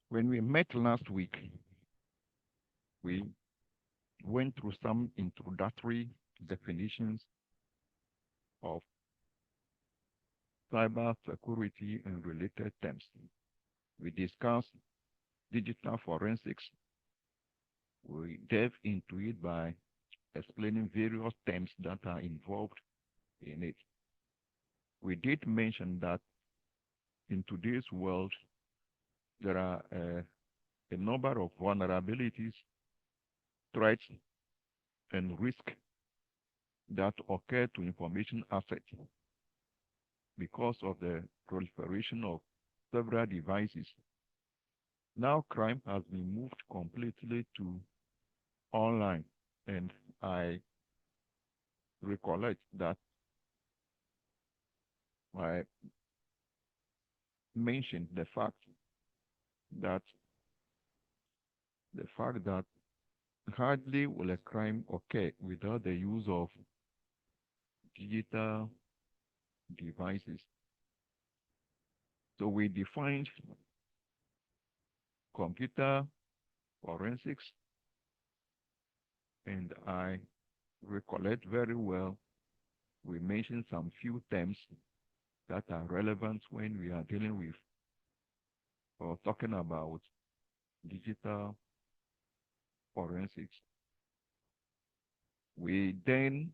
When we met last week, we went through some introductory definitions of cyber security and related terms. We discussed digital forensics. We delved into it by explaining various terms that are involved in it. We did mention that in today's world, there are a number of vulnerabilities, threats, and risks that occur to information assets because of the proliferation of several devices. Now crime has been moved completely to online, and I recollect that I mentioned that the fact that hardly will a crime occur without the use of digital devices. So we defined computer forensics, and I recollect very well we mentioned some few terms that are relevant when we are dealing with or talking about digital forensics. We then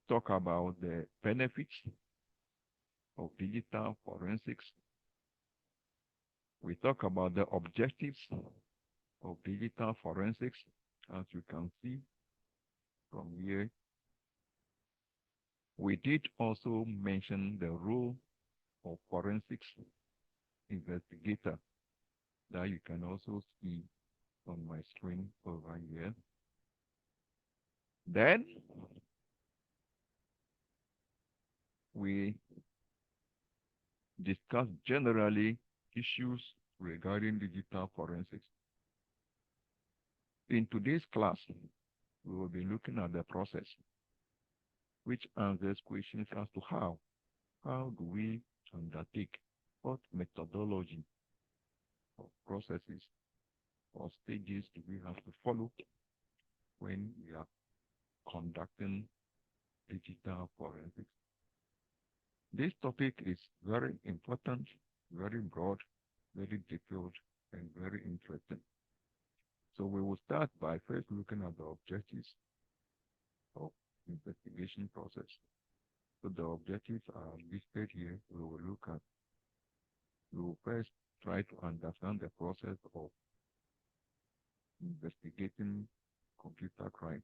talk about the benefits of digital forensics. We talk about the objectives of digital forensics, as you can see from here. We did also mention the role of forensics investigator that you can also see on my screen over here. Then we discuss generally issues regarding digital forensics. In today's class, we will be looking at the process, which answers questions as to how do we undertake, what methodology or processes or stages do we have to follow when we are conducting digital forensics. This topic is very important, very broad, very detailed, and very interesting. So we will start by first looking at the objectives of investigation process. So the objectives are listed here. We will first try to understand the process of investigating computer crime.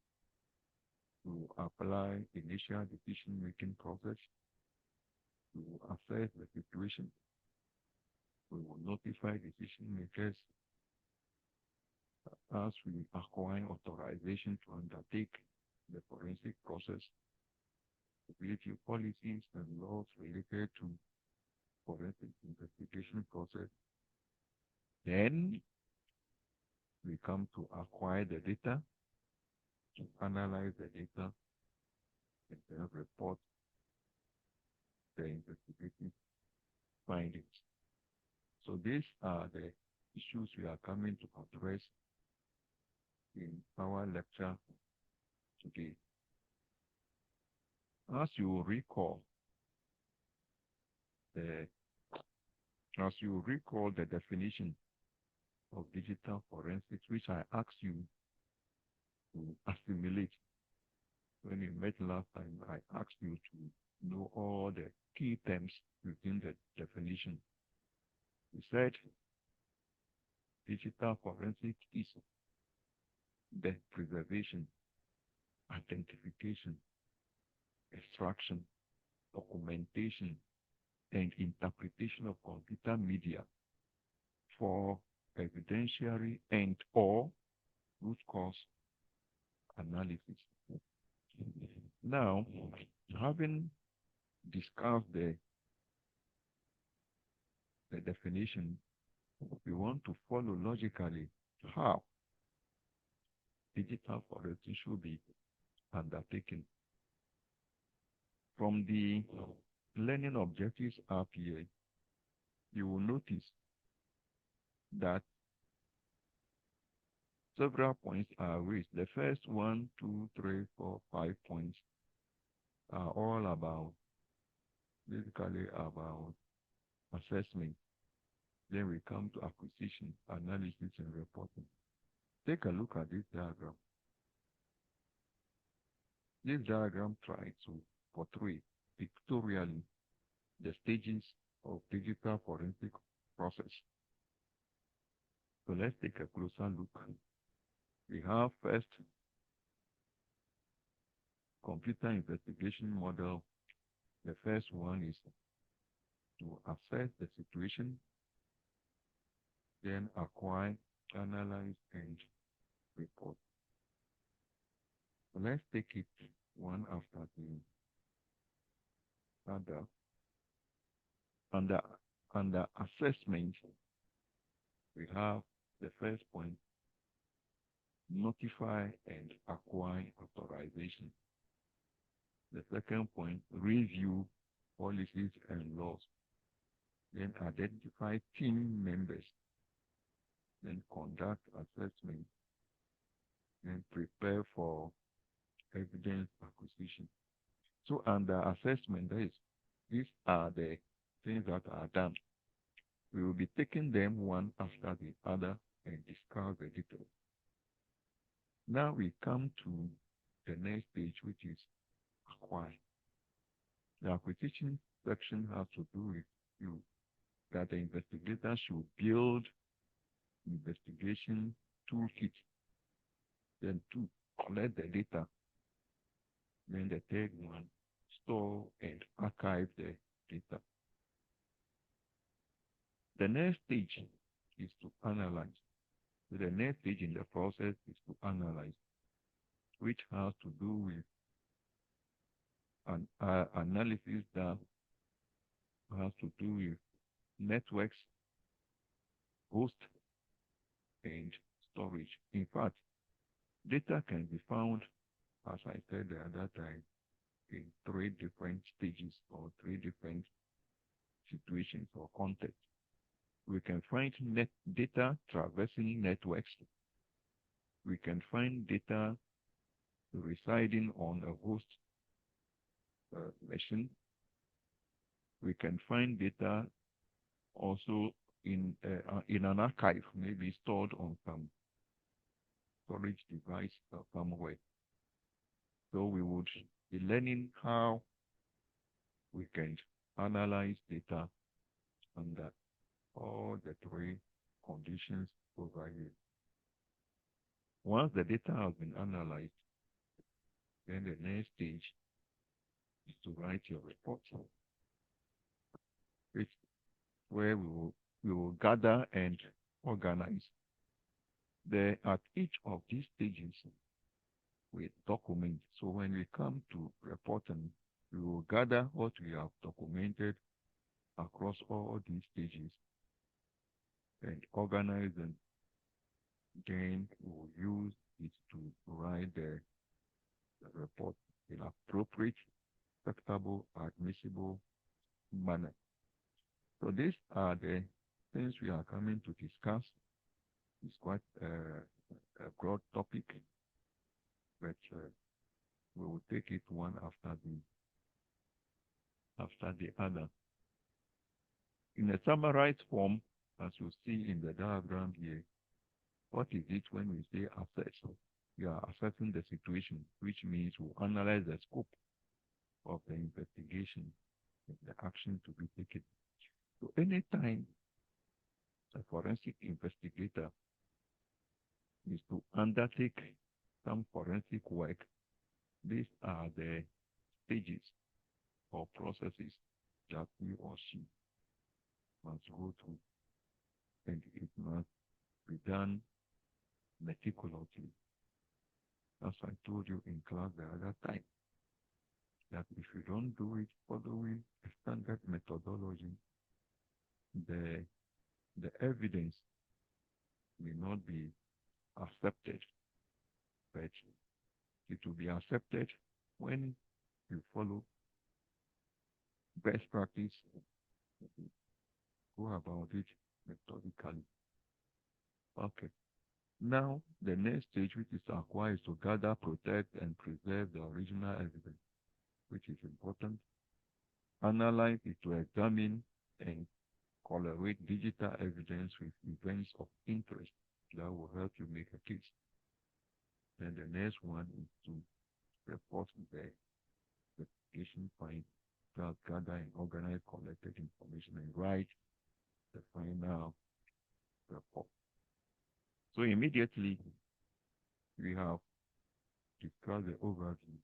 We will apply initial decision-making process. We will assess the situation. We will notify decision makers as we acquire authorization to undertake the forensic process, review policies and laws related to forensic investigation process. Then we come to acquire the data, to analyze the data, and then report the investigation findings. So these are the issues we are coming to address in our lecture today. As you recall, the definition of digital forensics, which I asked you to assimilate when we met last time, I asked you to know all the key terms within the definition. We said digital forensics is the preservation, identification, extraction, documentation, and interpretation of computer media for evidentiary and or root cause analysis. Now, having discussed the definition, we want to follow logically how digital forensics should be undertaken. From the learning objectives up here, you will notice that several points are raised. The first one, two, three, four, 5 points are all about, basically about assessment. Then we come to acquisition, analysis, and reporting. Take a look at this diagram. This diagram tries to portray pictorially the stages of digital forensic process. So let's take a closer look. We have first computer investigation model. The first one is to assess the situation, then acquire, analyze, and report. So let's take it one after the other. Under assessment, we have the first point, notify and acquire authorization. The second point, review policies and laws. Then identify team members. Then conduct assessment. Then prepare for evidence acquisition. So under assessment, these are the things that are done. We will be taking them one after the other and discuss the details. Now we come to the next stage, which is acquire. The acquisition section has to do with you that the investigator should build investigation toolkit. Then two, collect the data. Then the third one, store and archive the data. The next stage is to analyze. So the next stage in the process is to analyze, which has to do with an analysis that has to do with networks, host, and storage. In fact, data can be found, as I said the other time, in three different stages or three different situations or contexts. We can find data traversing networks. We can find data residing on a host machine. We can find data also in an archive, maybe stored on some storage device somewhere. So we would be learning how we can analyze data under all the three conditions over here. Once the data has been analyzed, then the next stage is to write your report, where we will gather and organize. At each of these stages, we document. So when we come to reporting, we will gather what we have documented across all these stages and organize them. Then we will use it to write the report in appropriate, acceptable, admissible manner. So these are the things we are coming to discuss. It's quite a broad topic, but we will take it one after the other. In a summarized form, as you see in the diagram here, what is it when we say assess? We are assessing the situation, which means we analyze the scope of the investigation and the action to be taken. So anytime a forensic investigator is to undertake some forensic work, these are the stages or processes that he or she must go through, and it must be done meticulously. As I told you in class the other time, that if you don't do it following a standard methodology, the evidence may not be accepted, but it will be accepted when you follow best practice, go about it methodically. Okay. Now, the next stage, which is acquired, is to gather, protect, and preserve the original evidence, which is important. Analyze is to examine and correlate digital evidence with events of interest that will help you make a case. Then the next one is to report the investigation find, that gather and organize collected information and write the final report. So immediately we have discussed the overview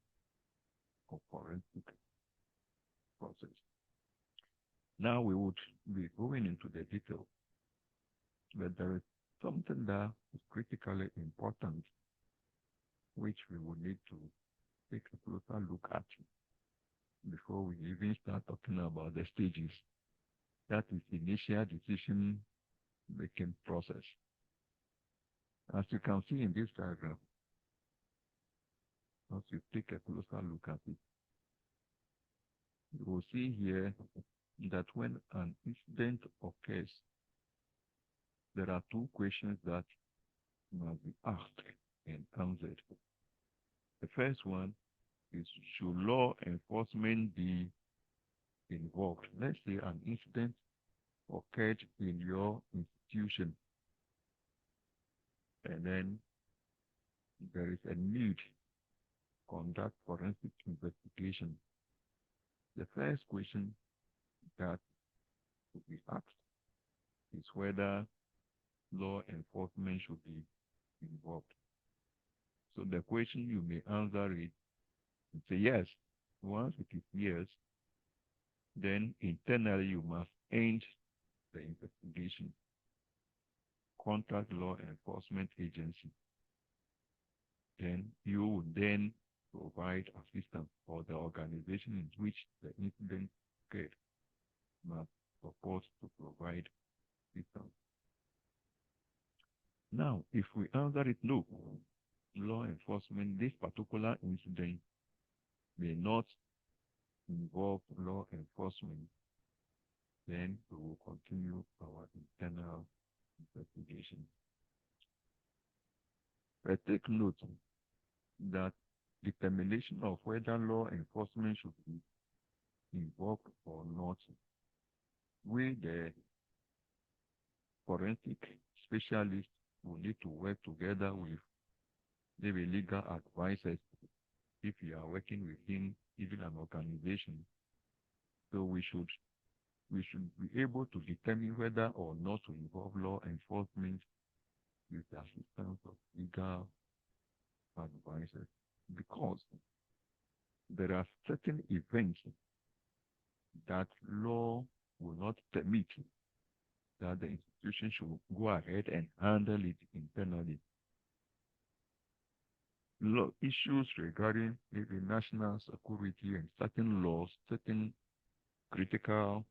of forensic process. Now we would be going into the detail, but there is something that is critically important, which we would need to take a closer look at before we even start talking about the stages. That is the initial decision making process. As you can see in this diagram, as you take a closer look at it, you will see here that when an incident occurs, there are two questions that must be asked and answered. The first one is, should law enforcement be involved? Let's say an incident occurred in your institution, and then there is a need to conduct forensic investigation. The first question that will be asked is whether law enforcement should be involved. So the question you may answer it and say yes. Once it is yes, then internally you must end the investigation. Contact law enforcement agency. Then you would then provide assistance, for the organization in which the incident occurred must support to provide assistance. Now, if we answer it no, law enforcement, this particular incident may not involve law enforcement, then we will continue our internal investigation. But take note that determination of whether law enforcement should be involved or not, we, the forensic specialists, will need to work together with maybe legal advisors if you are working within even an organization. So we should be able to determine whether or not to involve law enforcement with the assistance of legal advisors, because there are certain events that law will not permit that the institution should go ahead and handle it internally. Law issues regarding maybe national security and certain laws, certain critical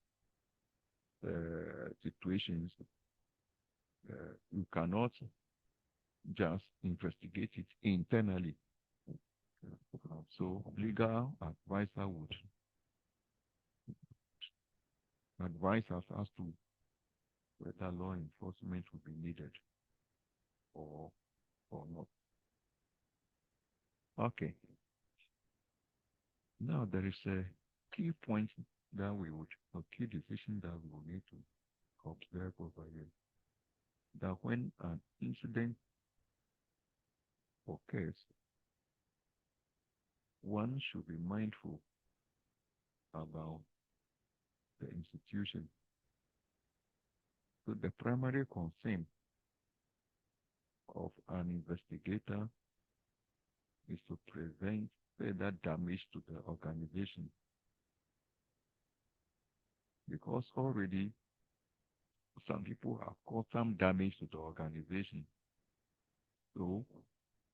situations, you cannot just investigate it internally. So legal advisor would advise us as to whether law enforcement will be needed or not. Okay. Now there is a key point that we would, a key decision that we will need to observe over here. That when an incident occurs, one should be mindful about the institution. So the primary concern of an investigator is to prevent further damage to the organization, because already some people have caused some damage to the organization. So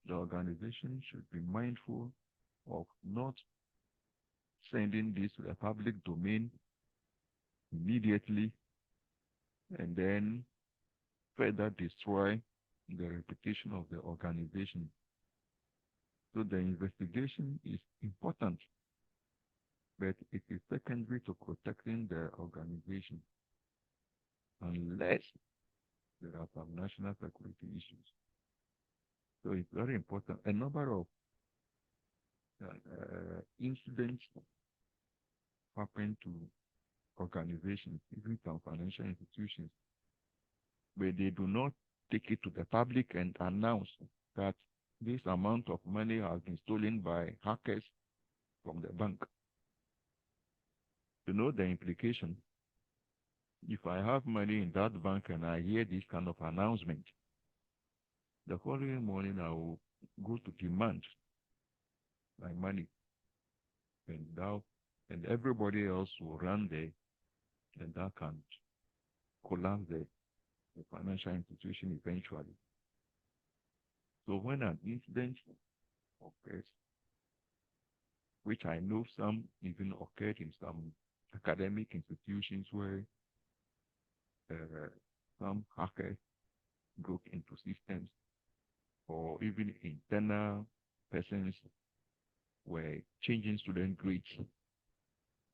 the organization should be mindful of not sending this to the public domain immediately and then further destroy the reputation of the organization. So the investigation is important, but it is secondary to protecting the organization, unless there are some national security issues. So it's very important. A number of incidents happen to organizations, even some financial institutions, where they do not take it to the public and announce that this amount of money has been stolen by hackers from the bank. To know the implication, if I have money in that bank and I hear this kind of announcement, the following morning I will go to demand my money, and now and everybody else will run there, and that can collapse the financial institution eventually. So when an incident occurs, which I know some even occurred in some academic institutions where some hackers broke into systems, or even internal persons were changing student grades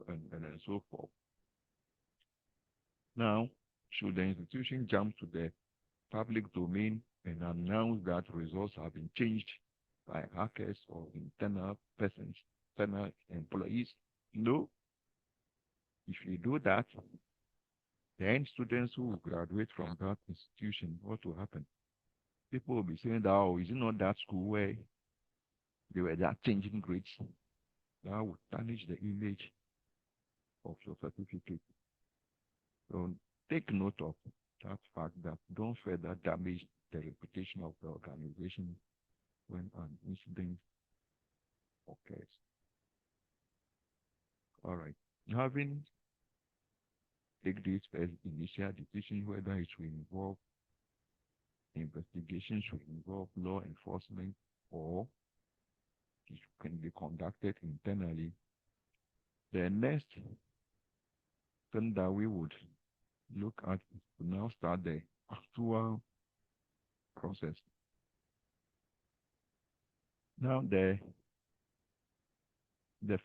and so forth. Now, should the institution jump to the public domain and announce that results have been changed by hackers or internal persons, internal employees? No. If you do that, then students who will graduate from that institution, what will happen? People will be saying that, oh, is it not that school where they were just changing grades? That would tarnish the image of your certificate. So take note of that fact, that don't further damage the reputation of the organization when an incident occurs. All right. Having take this first initial decision whether it will involve investigation, should involve law enforcement, or it can be conducted internally. The next thing that we would look at is to now start the actual process. Now, the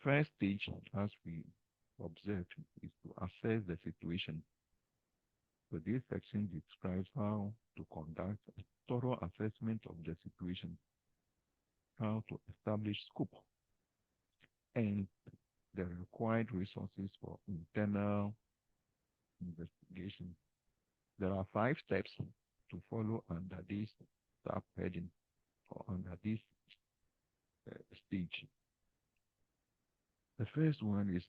first stage, as we observed, is to assess the situation. So this section describes how to conduct a thorough assessment of the situation, how to establish scope, and the required resources for internal investigation. There are 5 steps to follow under this subheading or under this stage. The first one is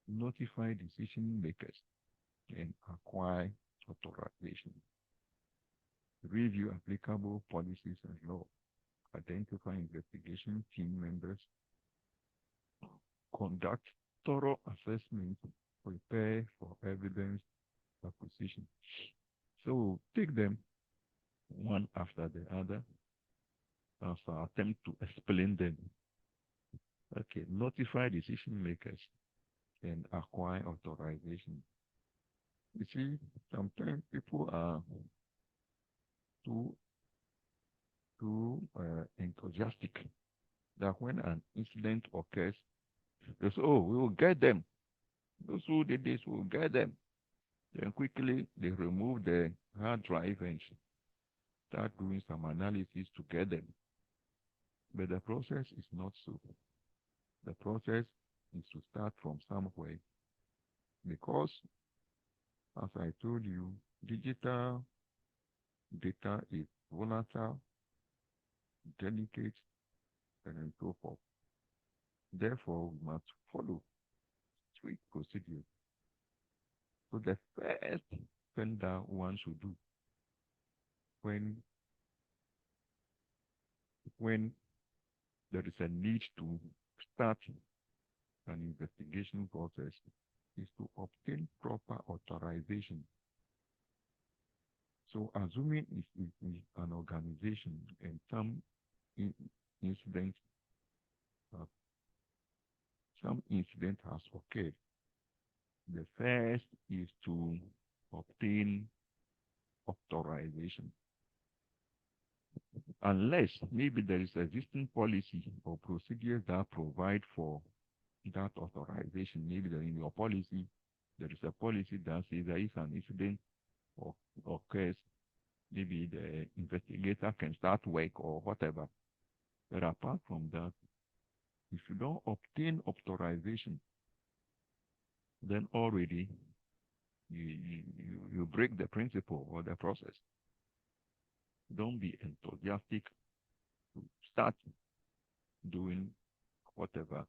notify decision makers and acquire authorization. Review applicable policies and law. Identify investigation team members. Conduct thorough assessment. Prepare for evidence acquisition. So take them one after the other as I attempt to explain them. Okay, notify decision makers and acquire authorization. You see, sometimes people are too enthusiastic that when an incident occurs, they say, oh, we will get them. Those who did this will get them. Then quickly they remove the hard drive and start doing some analysis to get them. But the process is not so. The process is to start from somewhere, because, as I told you, digital data is volatile, delicate, and so forth. Therefore, we must follow strict procedures. So the first thing that one should do when there is a need to start an investigation process is to obtain proper authorization. So assuming it is an organization and some incident has occurred, the first is to obtain authorization. Unless maybe there is existing policy or procedures that provide for that authorization. Maybe in your policy, there is a policy that says that if an incident or occurs, maybe the investigator can start work or whatever. But apart from that, if you don't obtain authorization, then already you break the principle or the process. Don't be enthusiastic to start doing whatever.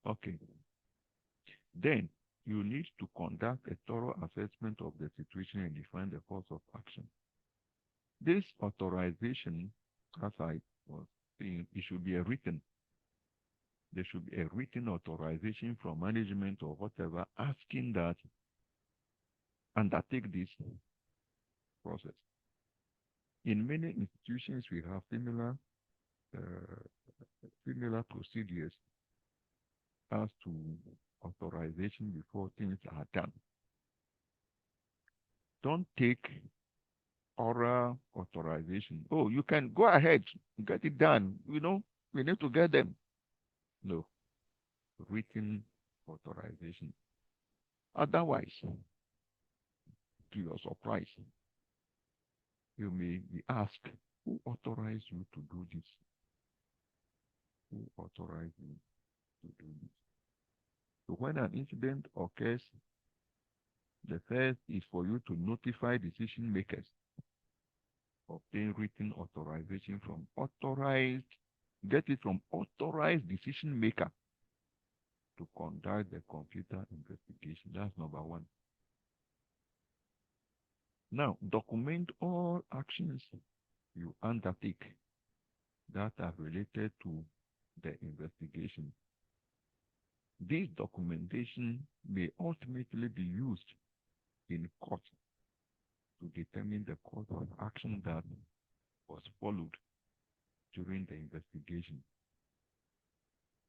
Okay. Then you need to conduct a thorough assessment of the situation and define the course of action. This authorization, as I was saying, it should be a written. There should be a written authorization from management or whatever asking that undertake this process. In many institutions, we have similar procedures as to authorization before things are done. Don't take oral authorization. Oh, you can go ahead, get it done. We need to get them. No, written authorization. Otherwise, to your surprise, you may be asked, who authorized you to do this? Who authorized you to do this? So when an incident occurs, the first is for you to notify decision makers, obtain written authorization from get it from authorized decision maker to conduct the computer investigation. That's number one. Now, document all actions you undertake that are related to the investigation. This documentation may ultimately be used in court to determine the course of action that was followed during the investigation.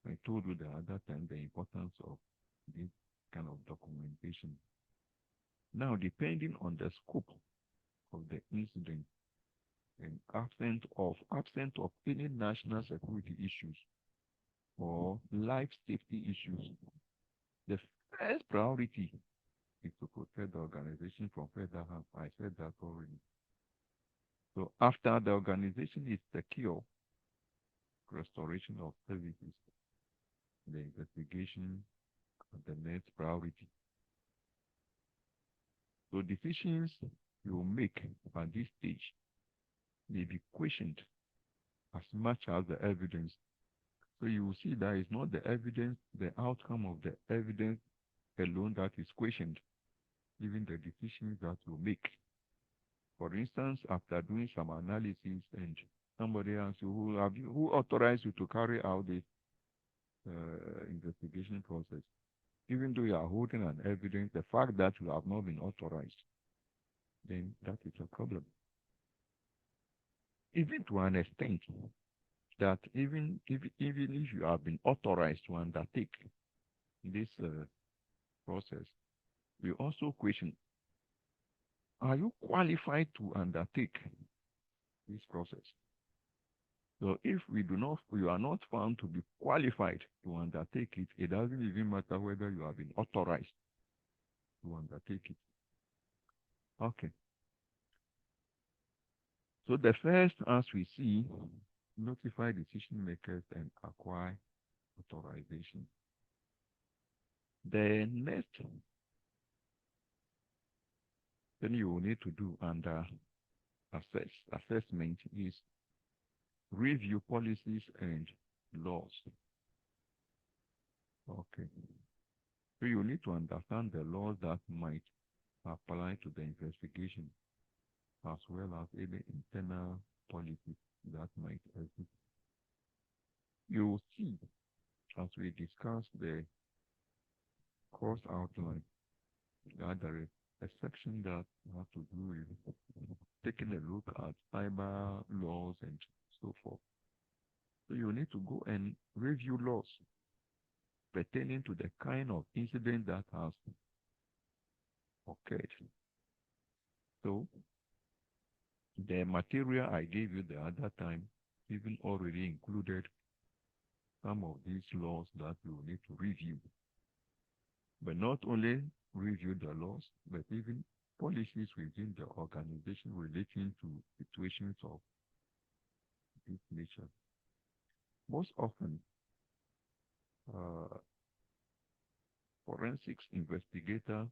I told you the other time the importance of this kind of documentation. Now, depending on the scope of the incident and absent of any national security issues or life safety issues, the first priority is to protect the organization from further harm. I said that already. So after the organization is secure, restoration of services, the investigation is the next priority. So decisions you make at this stage may be questioned as much as the evidence. So you will see that it's not the evidence, the outcome of the evidence alone that is questioned, even the decisions that you make. For instance, after doing some analysis and somebody asks you, who authorized you to carry out this investigation process? Even though you are holding an evidence, the fact that you have not been authorized, then that is a problem. Even to an extent that even if you have been authorized to undertake this process, we also question, are you qualified to undertake this process? So if you are not found to be qualified to undertake it, it doesn't even matter whether you have been authorized to undertake it. Okay. So the first, as we see, notify decision makers and acquire authorization. The next thing you will need to do under assessment is review policies and laws. Okay. So you need to understand the laws that might apply to the investigation, as well as any internal policies that might exist. You will see, as we discuss the course outline, that there is a section that has to do with taking a look at cyber laws and so forth. So you need to go and review laws pertaining to the kind of incident that has occurred. So the material I gave you the other time even already included some of these laws that you need to review. But not only review the laws, but even policies within the organization relating to situations of this nature. Most often, uh, forensics investigator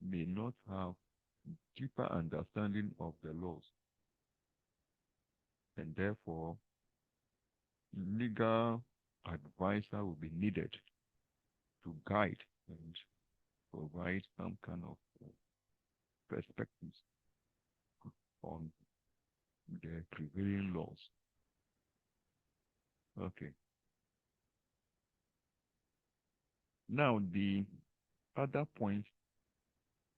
may not have deeper understanding of the laws, and therefore legal advisor will be needed to guide and provide some kind of perspectives on the prevailing laws. Okay. Now, the other point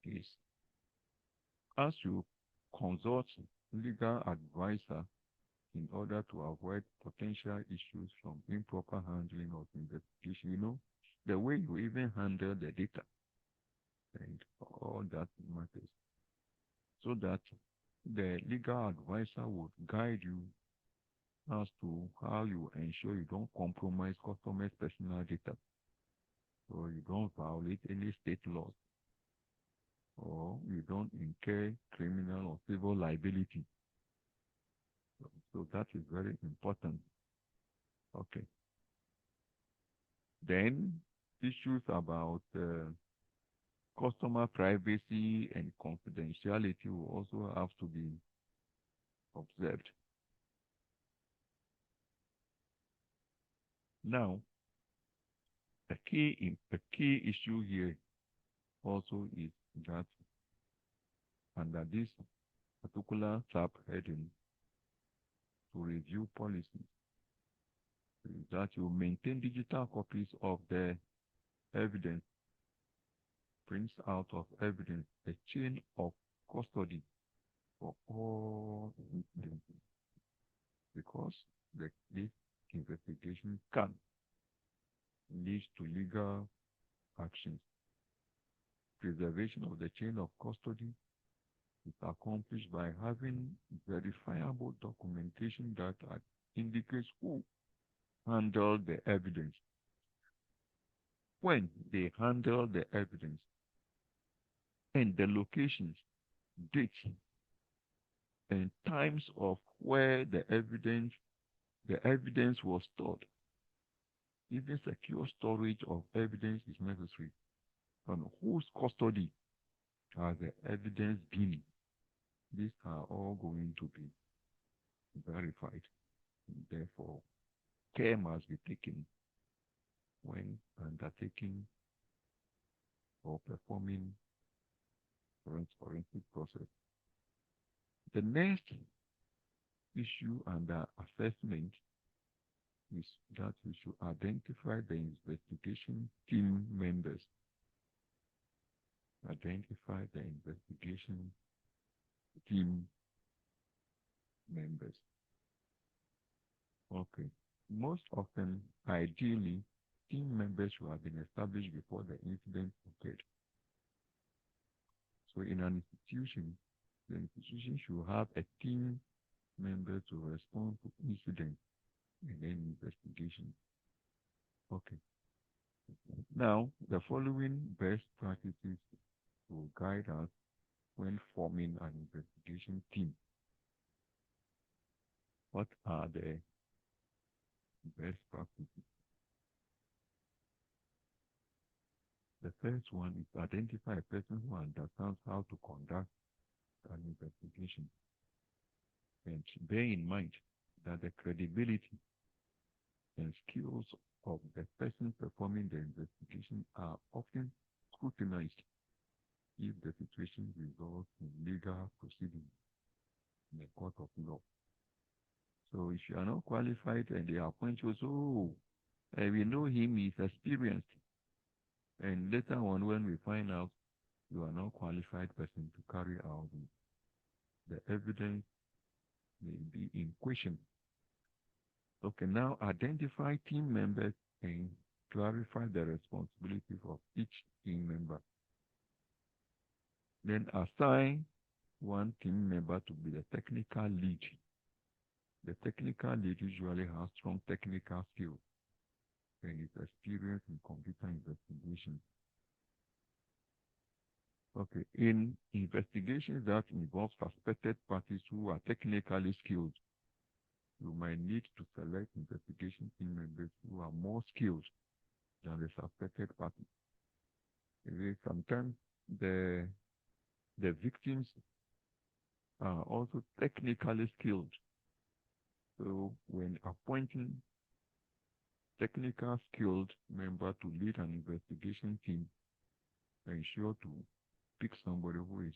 is, as you consult legal advisor in order to avoid potential issues from improper handling of investigation, the way you even handle the data and all that matters, so that the legal advisor would guide you as to how you ensure you don't compromise customers' personal data, or you don't violate any state laws, or you don't incur criminal or civil liability. So that is very important. Okay. Then issues about customer privacy and confidentiality will also have to be observed. Now, the key issue here also is that under this particular subheading, to review policies, is that you maintain digital copies of the evidence, prints out of evidence, a chain of custody for all incidents, because this investigation can lead to legal actions. Preservation of the chain of custody is accomplished by having verifiable documentation that indicates who handled the evidence, when they handled the evidence, and the locations, dates, and times of where the evidence was stored. Even secure storage of evidence is necessary. On whose custody has the evidence been? These are all going to be verified. Therefore, care must be taken when undertaking or performing forensic process. The next issue under assessment is that we should identify the investigation team members. Identify the investigation team members. Okay. Most often, ideally, team members should have been established before the incident occurred. So in an institution, the institution should have a team member to respond to incidents and then investigation. Okay. Now, the following best practices will guide us when forming an investigation team. What are the best practices? The first one is to identify a person who understands how to conduct an investigation. And bear in mind that the credibility and skills of the person performing the investigation are often scrutinized if the situation results in legal proceedings in a court of law. So if you are not qualified and they appoint you, we know him, he's experienced. And later on, when we find out you are not qualified person to carry out the evidence may be in question. Okay, now identify team members and clarify the responsibilities of each team member. Then assign one team member to be the technical lead. The technical lead usually has strong technical skills and is experienced in computer investigation. Okay, in investigations that involve suspected parties who are technically skilled, you might need to select investigation team members who are more skilled than the suspected party. Sometimes the the victims are also technically skilled. So when appointing technical skilled member to lead an investigation team, ensure to pick somebody who is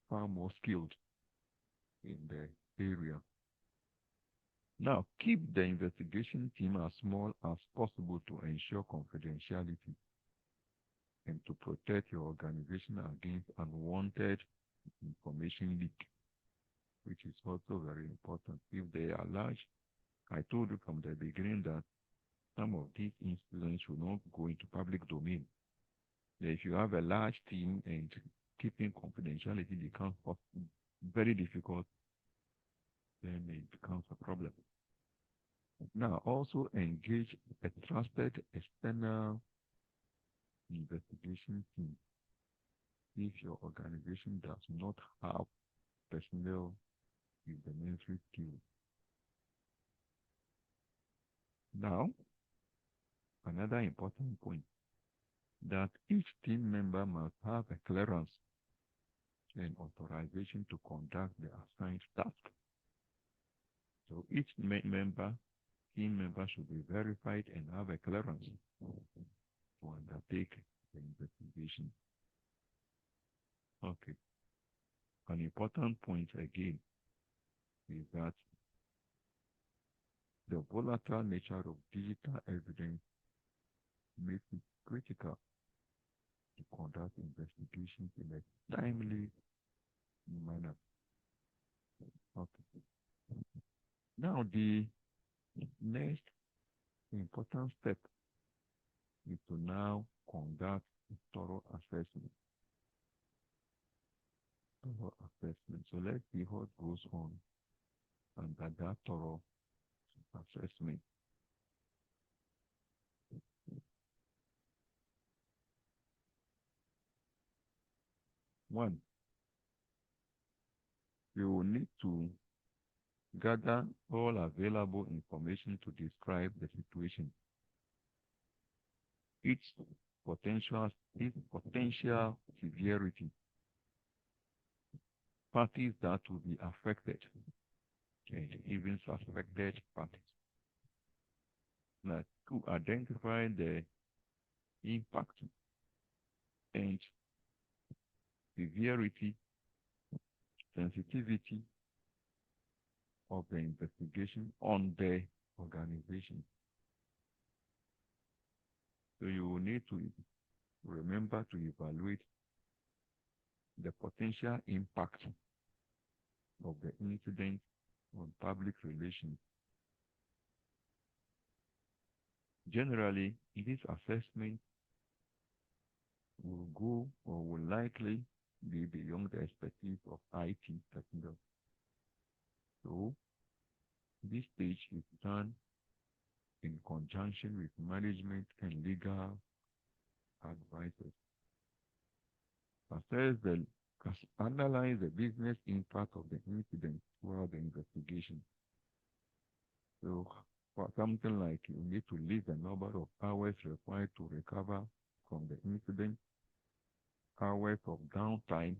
far more skilled in the area. Now, keep the investigation team as small as possible to ensure confidentiality and to protect your organization against unwanted information leak, which is also very important. If they are large, I told you from the beginning that some of these incidents should not go into public domain. If you have a large team and keeping confidentiality becomes very difficult, then it becomes a problem. Now, also engage a trusted external investigation team if your organization does not have personnel with the necessary skills. Now, another important point that each team member must have a clearance and authorization to conduct the assigned task. So each team member should be verified and have a clearance to undertake the investigation. Okay. An important point again is that the volatile nature of digital evidence makes it critical to conduct investigations in a timely manner. Okay. Now, the next important step is to now conduct a thorough assessment. So let's see what goes on under that thorough assessment. One, you will need to gather all available information to describe the situation. Its potential severity, parties that will be affected, and even suspected parties. Now, to identify the impact and severity, sensitivity of the investigation on the organization. So you will need to remember to evaluate the potential impact of the incident on public relations. Generally, this assessment will go or will likely be beyond the expertise of IT personnel. So, this stage is done in conjunction with management and legal advisors. Analyze the business impact of the incident throughout the investigation. So, for something like you need to list the number of hours required to recover from the incident, hours of downtime,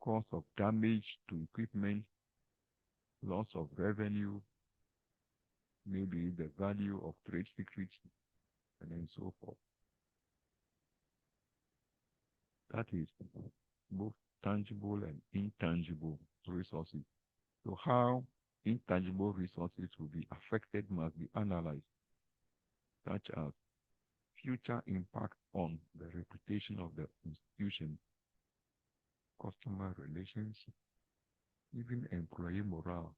cost of damage to equipment, loss of revenue, maybe the value of trade secrets, and then so forth. That is both tangible and intangible resources. So how intangible resources will be affected must be analyzed, such as future impact on the reputation of the institution, customer relations, even employee morale.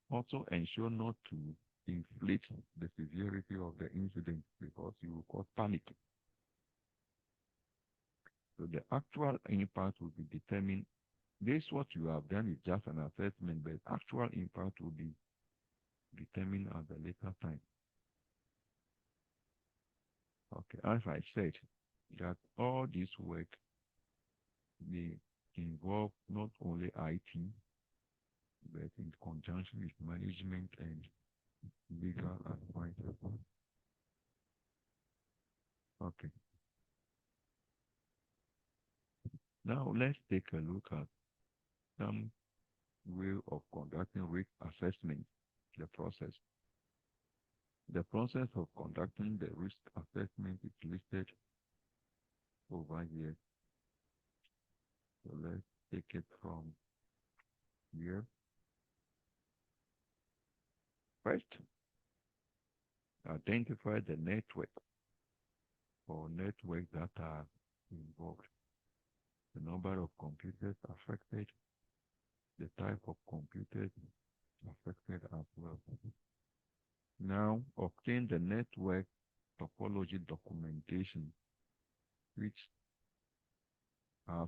Also ensure not to inflate the severity of the incident because you will cause panic. So the actual impact will be determined. This what you have done is just an assessment, but actual impact will be determined at a later time. Okay, as I said, that all this work may involve not only IT, but in conjunction with management and legal advisors. Okay. Now let's take a look at some way of conducting risk assessment, the process. The process of conducting the risk assessment is listed over here. So let's take it from here. First, identify the network or networks that are involved, the number of computers affected, the type of computers affected as well. Now, obtain the network topology documentation, which has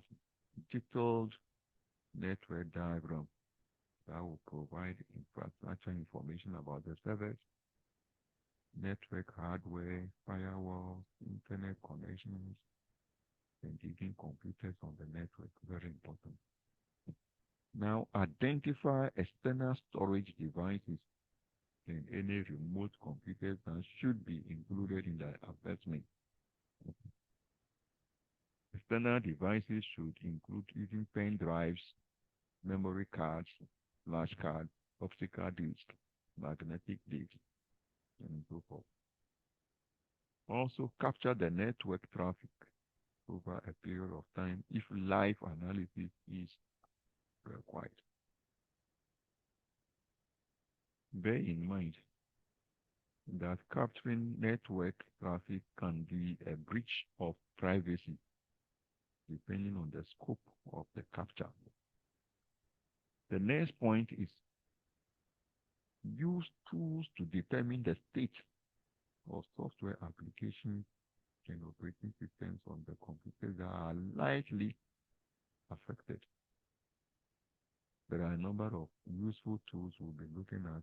detailed network diagram that will provide infrastructure information about the servers, network hardware, firewalls, internet connections, and even computers on the network. Very important. Now, identify external storage devices and any remote computers that should be included in the assessment. External devices should include using pen drives, memory cards, flash cards, optical discs, magnetic discs, and so forth. Also, capture the network traffic over a period of time if live analysis is required. Bear in mind that capturing network traffic can be a breach of privacy depending on the scope of the capture. The next point is use tools to determine the state of software applications and operating systems on the computers that are likely affected. There are a number of useful tools we'll be looking at,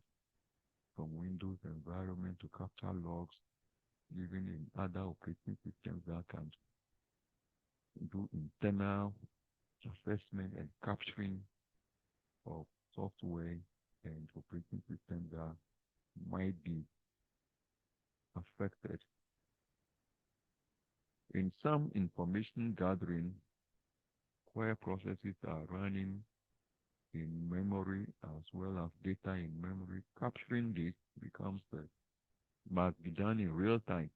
from Windows environment to capture logs, even in other operating systems that can do internal assessment and capturing of software and operating systems that might be affected. In some information gathering, where processes are running in memory as well as data in memory, capturing this must be done in real time,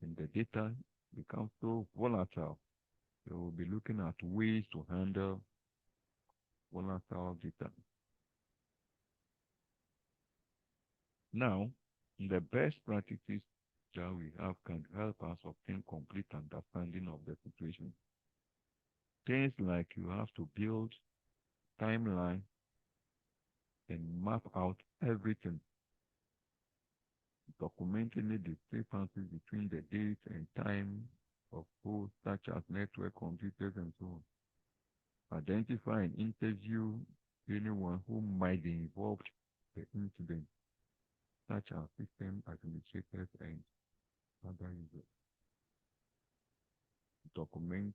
and the data becomes so volatile. So we'll be looking at ways to handle volatile data. Now, the best practices that we have can help us obtain complete understanding of the situation. Things like you have to build timeline and map out everything, documenting the discrepancies between the date and time of hosts such as network computers and so on. Identify and interview anyone who might be involved in the incident, such as system administrators and other users. Document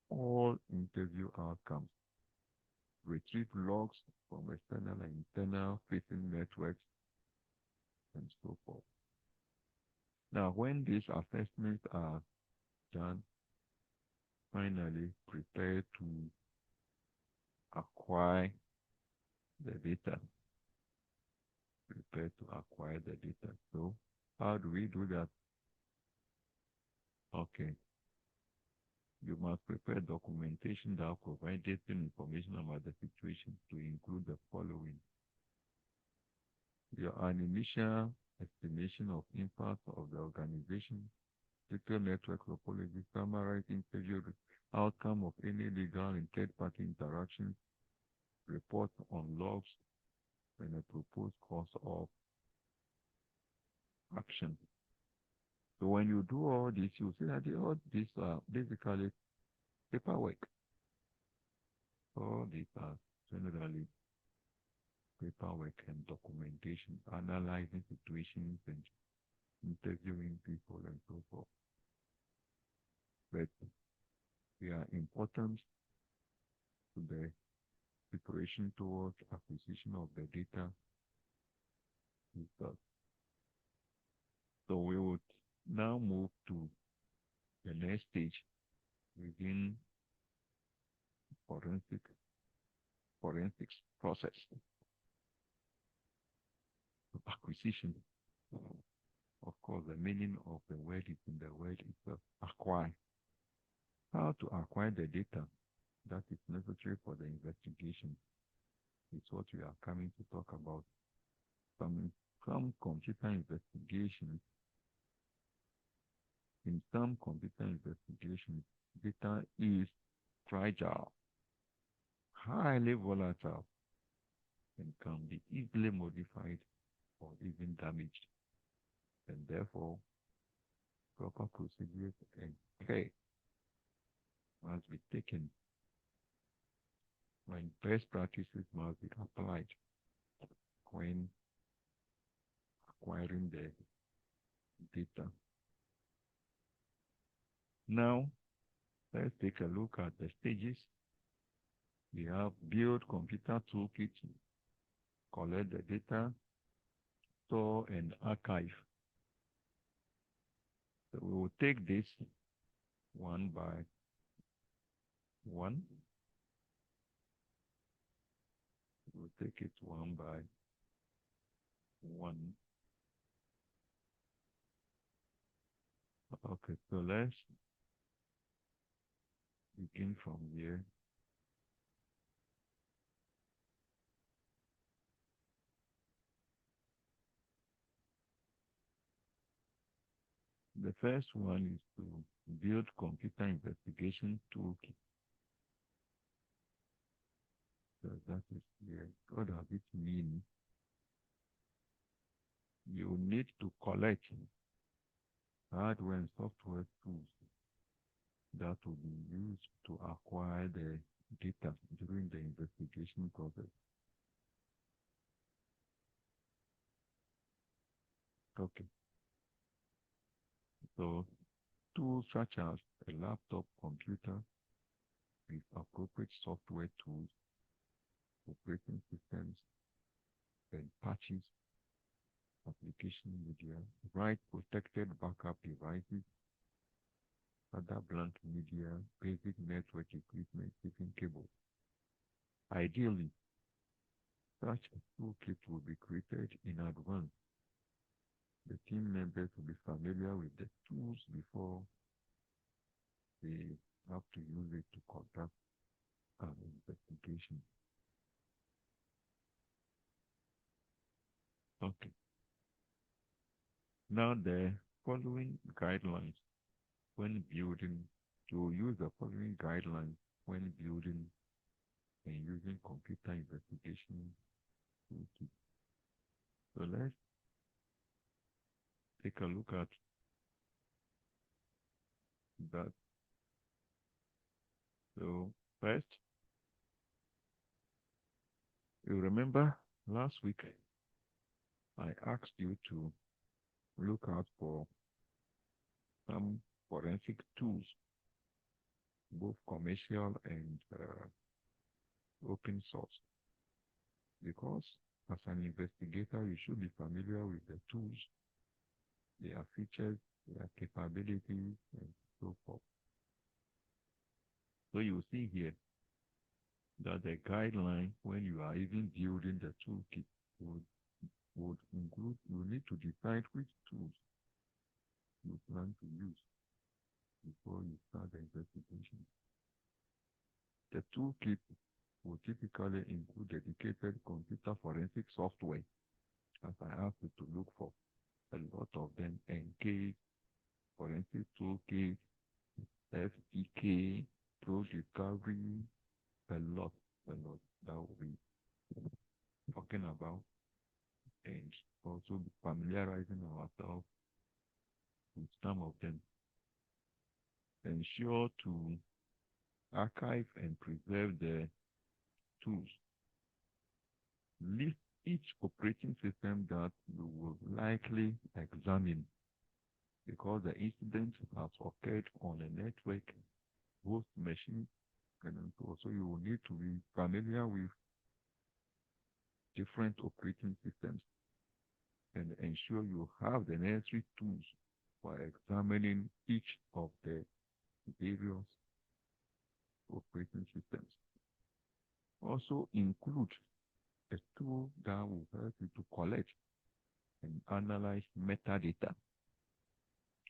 all interview outcomes. Retrieve logs from external and internal facing networks and so forth. Now, when these assessments are done, finally prepare to acquire the data. Prepare to acquire the data. So, how do we do that? Okay. You must prepare documentation that provides detailed information about the situation to include the following. An initial estimation of impact of the organization, detailed network topology, summarize interview outcome of any legal and third-party interactions, report on logs, and a proposed course of action. So when you do all this, you see that all these are basically paperwork. All these are generally paperwork and documentation, analyzing situations and interviewing people and so forth. but they are important to the preparation towards acquisition of the data itself. So we would now move to the next stage within forensic forensics process of acquisition. Of course, the meaning of the word is in the word itself, acquire. How to acquire the data that is necessary for the investigation is what we are coming to talk about. Some computer investigations, in some computer investigations, data is fragile, highly volatile, and can be easily modified or even damaged. And therefore, proper procedures and care must be taken when best practices must be applied when acquiring the data. Now, let's take a look at the stages. We have build computer toolkit, collect the data, store and archive. So we will take this one by one. We'll take it one by one. Okay, so let's begin from here. The first one is to build computer investigation toolkit. So that is here. What does it mean? You need to collect hardware and software tools that will be used to acquire the data during the investigation process. Okay. So tools such as a laptop computer with appropriate software tools, operating systems, and patches, application media, right protected backup devices, other blunt media, basic network equipment, even cables. Ideally, such a toolkit will be created in advance. The team members will be familiar with the tools before they have to use it to conduct an investigation. Okay. Now the following guidelines when building, to use the following guidelines when building and using computer investigation toolkit. So let's take a look at that. So first, you remember last week I asked you to look out for some forensic tools, both commercial and open source, because as an investigator you should be familiar with the tools, their features, their capabilities, and so forth. So you see here that the guideline when you are even building the toolkit would include, you need to decide which tools you plan to use before you start the investigation. The toolkit will typically include dedicated computer forensic software, as I asked you to look for. A lot of them: EnCase, Forensic Toolkit, FTK, Pro Discovery, a lot that we'll be talking about, and also familiarizing ourselves with some of them. Ensure to archive and preserve the tools. List each operating system that you will likely examine. because the incident has occurred on a network host machine, and also you will need to be familiar with different operating systems and ensure you have the necessary tools for examining each of the various operating systems. Also include a tool that will help you to collect and analyze metadata.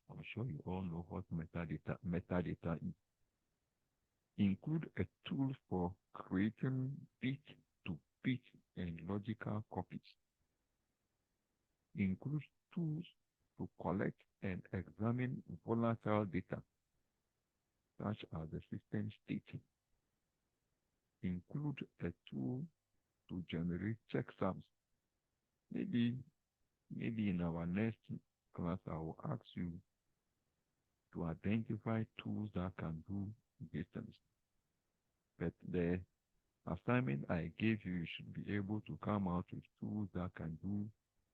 I'm sure you all know what metadata is. Include a tool for creating bit-to-bit and logical copies. Include tools to collect and examine volatile data, such as the system state. Include a tool to generate checksums. Maybe in our next class, I will ask you to identify tools that can do these things. But the assignment I gave you, you should be able to come out with tools that can do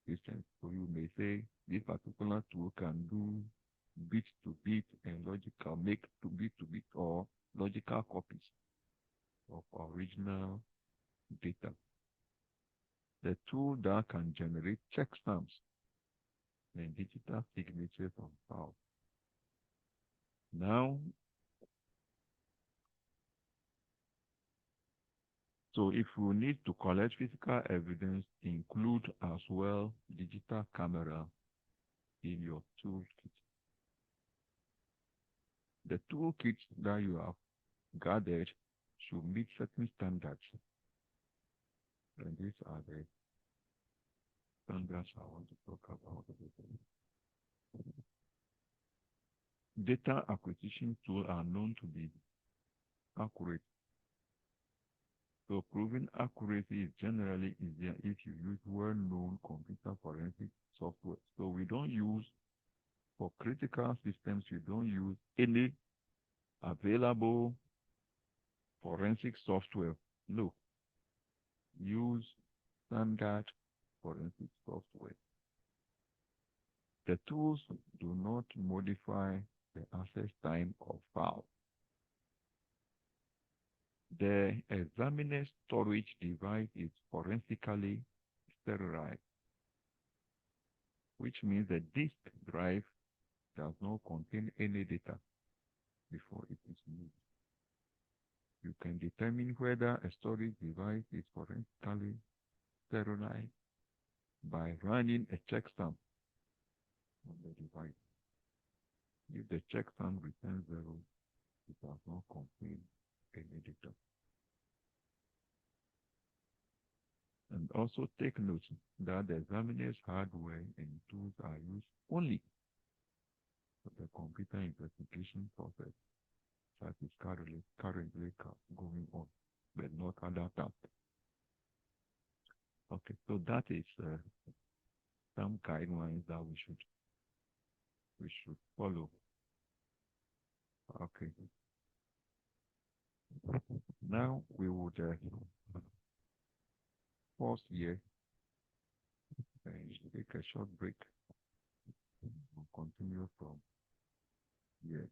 these things. So you may say this particular tool can do bit to bit and logical make to bit or logical copies of original data. The tool that can generate checksums and digital signatures on file. Now, so if you need to collect physical evidence, include as well digital camera in your toolkit. The toolkit that you have gathered should meet certain standards. And these are the standards I want to talk about. Data acquisition tools are known to be accurate. So proving accuracy is generally easier if you use well-known computer forensic software. So we don't use, for critical systems, we don't use any available forensic software. No. Use standard forensic software. The tools do not modify the access time of files. The examiner's storage device is forensically sterilized, which means the disk drive does not contain any data before it is used. You can determine whether a storage device is forensically sterilized by running a checksum on the device. If the checksum returns 0, it does not contain any data. And also take note that the examiner's hardware and tools are used only for the computer investigation process that is currently going on, but not other tasks. Okay, so that is some guidelines that we should follow. Okay. Now we would pause here and take a short break. We'll continue from here.